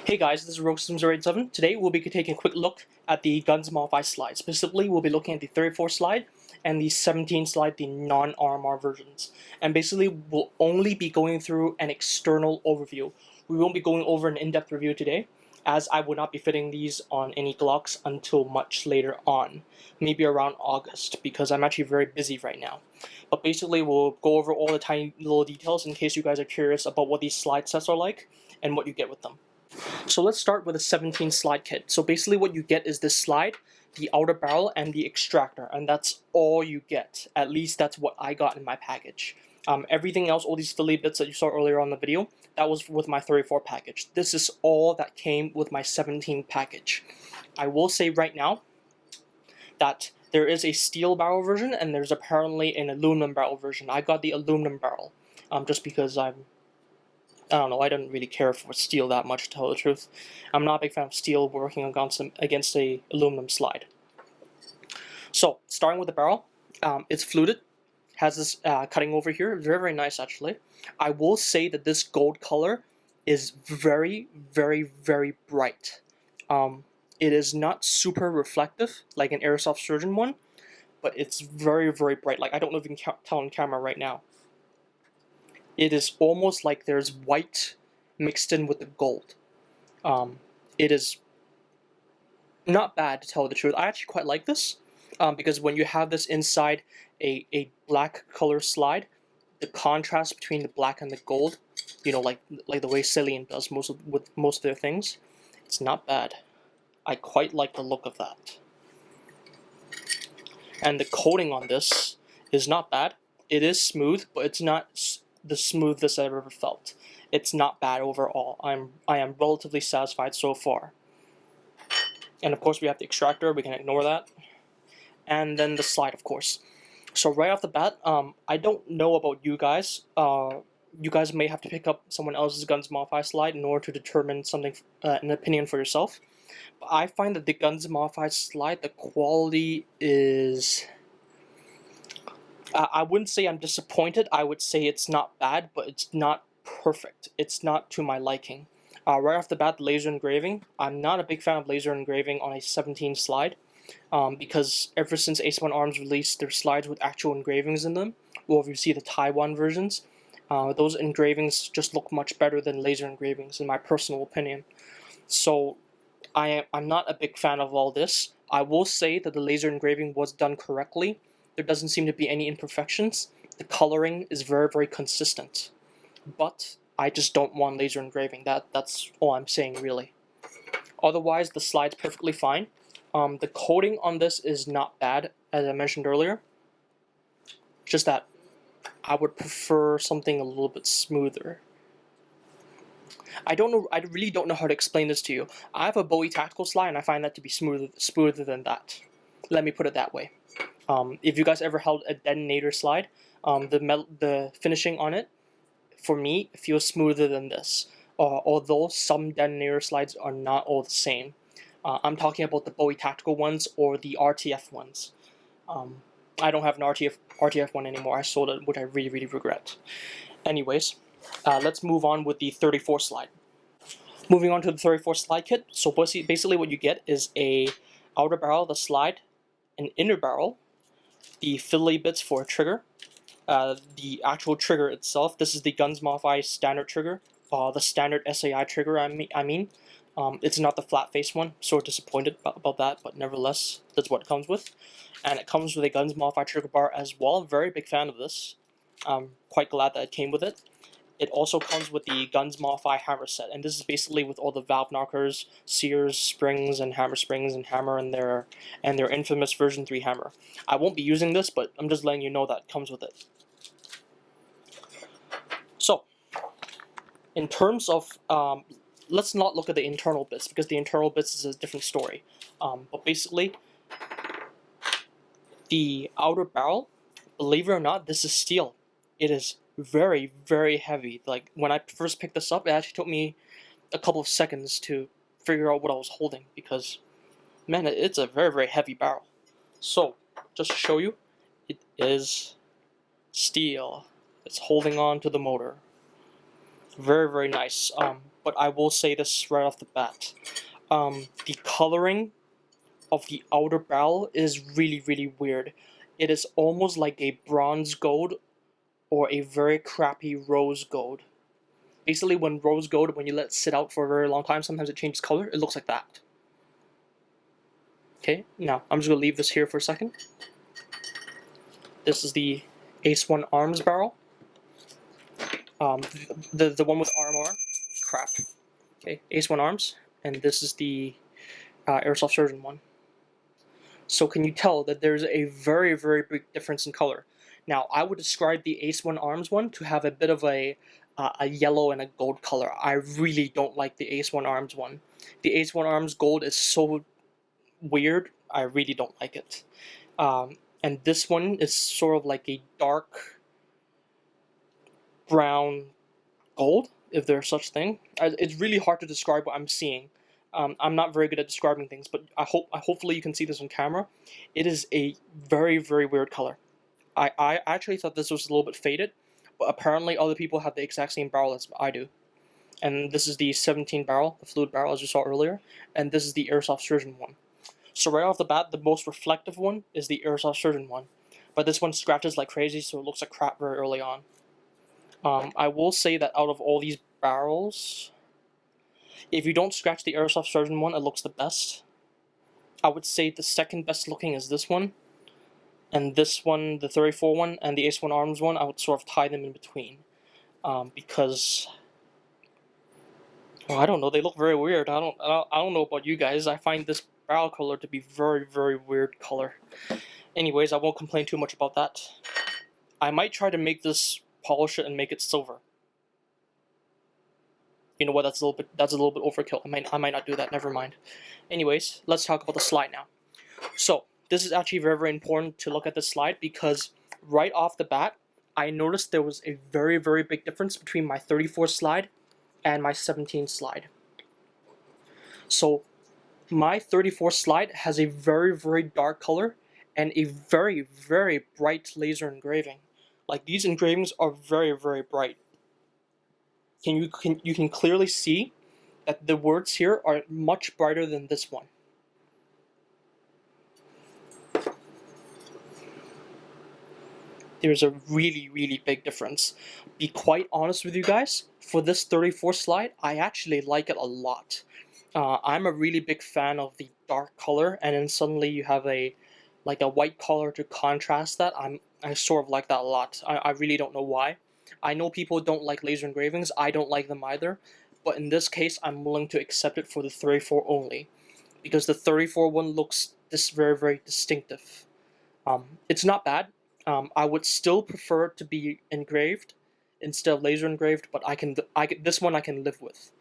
Hey guys, this is G17. Today we'll be taking a quick look at the Gunsmodify slide. Specifically, we'll be looking at the 34 slide and the 17 slide, the non-RMR versions. And basically, we'll only be going through an external overview. We won't be going over an in-depth review today, as I will not be fitting these on any Glocks until much later on, maybe around August, because I'm actually very busy right now. But basically, we'll go over all the tiny little details in case you guys are curious about what these slide sets are like and what you get with them. So let's start with a 17 slide kit. So basically what you get is this slide, the outer barrel, and the extractor, and that's all you get. At least that's what I got in my package. Everything else, all these Philly bits that you saw earlier on the video, that was with my 34 package. This is all that came with my 17 package. I will say right now that there is a steel barrel version and there's apparently an aluminum barrel version. I got the aluminum barrel just because I don't know, I don't really care for steel that much, to tell the truth. I'm not a big fan of steel working against a aluminum slide. So, starting with the barrel, it's fluted, has this cutting over here, very, very nice actually. I will say that this gold color is very, very, very bright. It is not super reflective like an Airsoft Surgeon one, but it's very, very bright. Like, I don't know if you can tell on camera right now. It is almost like there's white mixed in with the gold. It is not bad, to tell the truth. I actually quite like this because when you have this inside a black color slide, the contrast between the black and the gold, you know, like the way Cillian does with most of their things, it's not bad. I quite like the look of that. And the coating on this is not bad. It is smooth, but it's not the smoothest I've ever felt. It's not bad overall. I am relatively satisfied so far. And of course we have the extractor, we can ignore that. And then the slide, of course. So right off the bat, I don't know about you guys. You guys may have to pick up someone else's Gunsmodify slide in order to determine something, an opinion for yourself. But I find that the Gunsmodify slide, the quality is... I wouldn't say I'm disappointed, I would say it's not bad, but it's not perfect. It's not to my liking. Right off the bat, the laser engraving. I'm not a big fan of laser engraving on a 17 slide, because ever since Ace1 Arms released their slides with actual engravings in them, or if you see the Taiwan versions, those engravings just look much better than laser engravings, in my personal opinion. So I'm not a big fan of all this. I will say that the laser engraving was done correctly. There doesn't seem to be any imperfections. The coloring is very, very consistent. But I just don't want laser engraving. That's all I'm saying, really. Otherwise, the slide's perfectly fine. The coating on this is not bad, as I mentioned earlier. Just that I would prefer something a little bit smoother. I really don't know how to explain this to you. I have a Bowie tactical slide, and I find that to be smoother than that. Let me put it that way. If you guys ever held a detonator slide, the finishing on it, for me, feels smoother than this. Although some detonator slides are not all the same. I'm talking about the Bowie tactical ones or the RTF ones. I don't have an RTF one anymore. I sold it, which I really, really regret. Anyways, let's move on with the 34 slide. Moving on to the 34 slide kit. So basically what you get is a outer barrel, the slide, an inner barrel, the fiddly bits for a trigger, the actual trigger itself. This is the Gunsmodify standard trigger, the standard SAI trigger. I mean, it's not the flat face one. Sort of disappointed about that, but nevertheless, that's what it comes with. And it comes with a Gunsmodify trigger bar as well. Very big fan of this. Quite glad that it came with it. It also comes with the Gunsmodify hammer set, and this is basically with all the valve knockers, sears, springs, and hammer and their infamous version 3 hammer. I won't be using this, but I'm just letting you know that it comes with it. So, in terms of, let's not look at the internal bits, because the internal bits is a different story. But basically, the outer barrel, believe it or not, this is steel. It is very, very heavy. Like, when I first picked this up, it actually took me a couple of seconds to figure out what I was holding, because, man, it's a very, very heavy barrel. So, just to show you, it is steel. It's holding on to the motor. Very, very nice. but I will say this right off the bat. The coloring of the outer barrel is really, really weird. It is almost like a bronze gold or a very crappy rose gold. Basically, when rose gold, when you let it sit out for a very long time, sometimes it changes color. It looks like that. Okay, now I'm just going to leave this here for a second. This is the Ace 1 Arms barrel. The one with armor. Crap. Okay, Ace 1 Arms. And this is the Airsoft Surgeon one. So can you tell that there's a very, very big difference in color? Now, I would describe the Ace 1 Arms one to have a bit of a yellow and a gold color. I really don't like the Ace 1 Arms one. The Ace 1 Arms gold is so weird. I really don't like it. And this one is sort of like a dark brown gold, if there's such thing. It's really hard to describe what I'm seeing. I'm not very good at describing things, but hopefully you can see this on camera. It is a very, very weird color. I actually thought this was a little bit faded, but apparently other people have the exact same barrel as I do. And this is the 17 barrel, the fluid barrel as you saw earlier, and this is the Airsoft Surgeon one. So right off the bat, the most reflective one is the Airsoft Surgeon one, but this one scratches like crazy, so it looks like crap very early on. I will say that out of all these barrels, if you don't scratch the Airsoft Surgeon one, it looks the best. I would say the second best looking is this one, and this one, the 34 one, and the Ace 1 Arms one, I would sort of tie them in between, because, well, I don't know, they look very weird. I don't know about you guys. I find this barrel color to be very, very weird color. Anyways, I won't complain too much about that. I might try to make this, polish it and make it silver. You know what? That's a little bit overkill. I might not do that. Never mind. Anyways, let's talk about the slide now. So this is actually very, very important to look at this slide because right off the bat, I noticed there was a very, very big difference between my 34 slide and my 17 slide. So my 34 slide has a very, very dark color and a very, very bright laser engraving. Like, these engravings are very, very bright. You can clearly see that the words here are much brighter than this one. There's a really, really big difference. Be quite honest with you guys, for this 34 slide, I actually like it a lot. I'm a really big fan of the dark color, and then suddenly you have a white color to contrast that. I sort of like that a lot. I really don't know why. I know people don't like laser engravings. I don't like them either. But in this case, I'm willing to accept it for the 34 only, because the 34 one looks very, very distinctive. It's not bad. I would still prefer it to be engraved instead of laser engraved, but this one I can live with.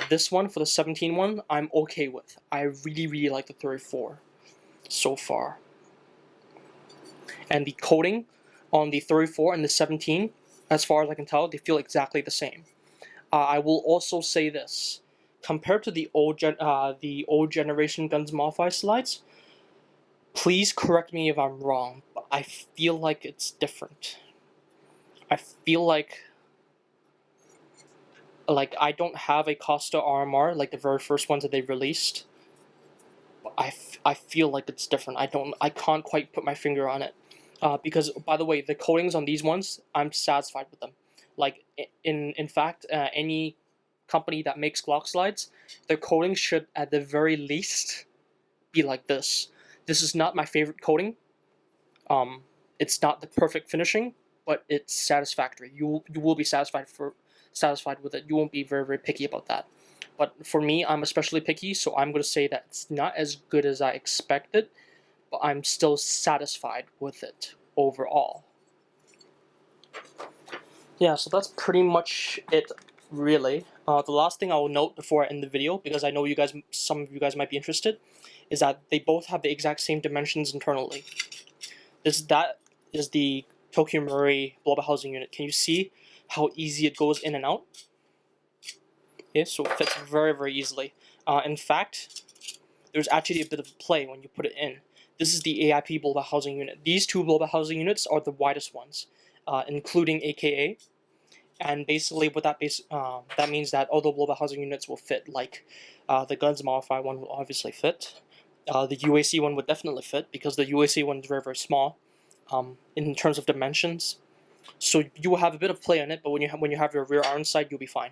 This one, for the 17 one, I'm okay with. I really, really like the 34 so far. And the coating on the 34 and the 17, as far as I can tell, they feel exactly the same. I will also say this. Compared to the old generation Gunsmodify slides, please correct me if I'm wrong, but I feel like it's different. I feel like I don't have a Costa RMR like the very first ones that they released. But I feel like it's different. I can't quite put my finger on it. Because, by the way, the coatings on these ones, I'm satisfied with them. Like, in fact, any company that makes Glock slides, their coating should, at the very least, be like this. This is not my favorite coating. It's not the perfect finishing, but it's satisfactory. You will be satisfied with it. You won't be very, very picky about that. But for me, I'm especially picky, so I'm going to say that it's not as good as I expected, but I'm still satisfied with it overall. Yeah, so that's pretty much it, really. The last thing I will note before I end the video, because I know some of you guys might be interested, is that they both have the exact same dimensions internally. That is the Tokyo Marui blow-up housing unit. Can you see how easy it goes in and out? Okay, so it fits very, very easily. In fact, there's actually a bit of play when you put it in. This is the AIP blow-up housing unit. These two blow-up housing units are the widest ones, including AKA. And basically, what that means that all the global housing units will fit. Like the Gunsmodify one will obviously fit. The UAC one would definitely fit because the UAC one is very, very small in terms of dimensions. So you will have a bit of play on it, but when you have your rear iron sight, you'll be fine.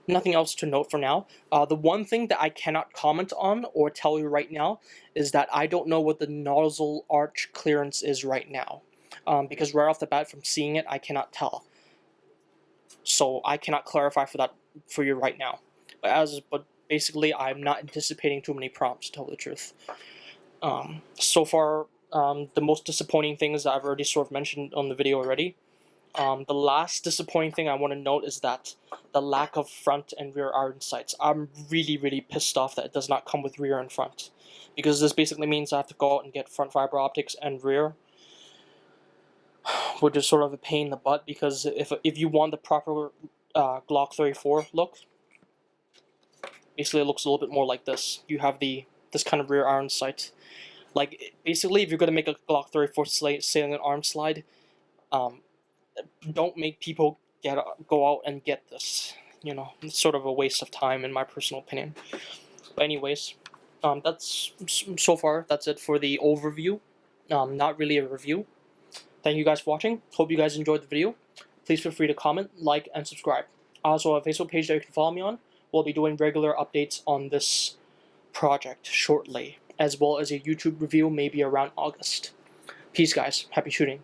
Nothing else to note for now. The one thing that I cannot comment on or tell you right now is that I don't know what the nozzle arch clearance is right now. Because right off the bat from seeing it, I cannot tell. So I cannot clarify for you right now. But basically, I'm not anticipating too many problems, to tell the truth. So far, the most disappointing things I've already sort of mentioned on the video already. The last disappointing thing I want to note is that the lack of front and rear iron sights. I'm really, really pissed off that it does not come with rear and front. Because this basically means I have to go out and get front fiber optics and rear, which is sort of a pain in the butt, because if you want the proper Glock 34 look, basically it looks a little bit more like this. You have this kind of rear iron sight. Like, basically, if you're going to make a Glock 34 salient arm slide, don't make people go out and get this. You know, it's sort of a waste of time, in my personal opinion. But anyways, that's it for the overview. Not really a review. Thank you guys for watching. Hope you guys enjoyed the video. Please feel free to comment, like, and subscribe. I also have a Facebook page that you can follow me on. We'll be doing regular updates on this project shortly, as well as a YouTube review maybe around August. Peace, guys. Happy shooting.